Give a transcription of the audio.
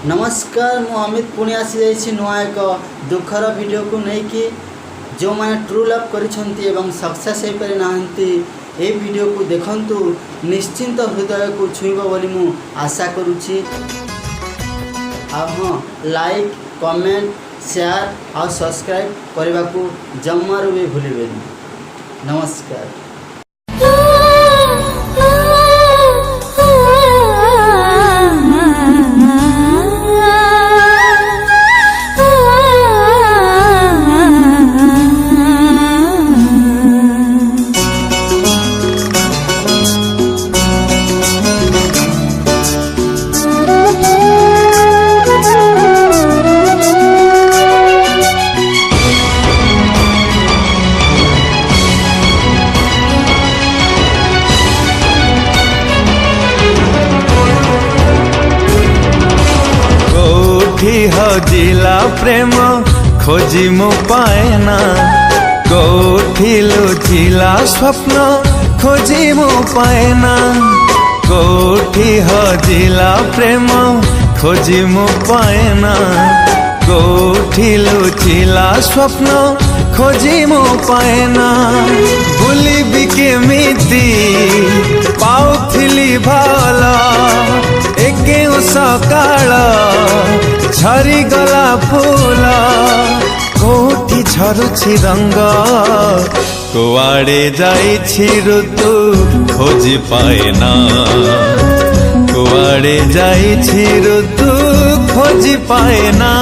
नमस्कार मु अमित पुणी आसी जाइछि नुआ एक दुखर वीडियो को नहीं कि जो माने ट्रू लव करिसंती एवं सक्सेस हे पारि नाहंती ए वीडियो को देखंतु निश्चिंत हृदय को छुईबो बोली मु आशा करूछि। आ हां लाइक कमेंट शेयर और सब्सक्राइब करबा को जम्मारू भी भूलिबेनी। नमस्कार। हजिला प्रेम खोजी मु पाएना, कोठी लुचिला स्वप्न खोजी मु पाएना, कोठी हजिला प्रेम खोजी मु पाएना, कोठी लुचिला स्वप्न खोजी मु पाएना। भूली भी केमिति पाउथिली भाला एके सकाळ झरी गला फूल कोठी झरुछि रंग कुआड़े जाइछि ऋतु खोजी पाएना, कुआड़े जाइछि ऋतु खोजी पाएना।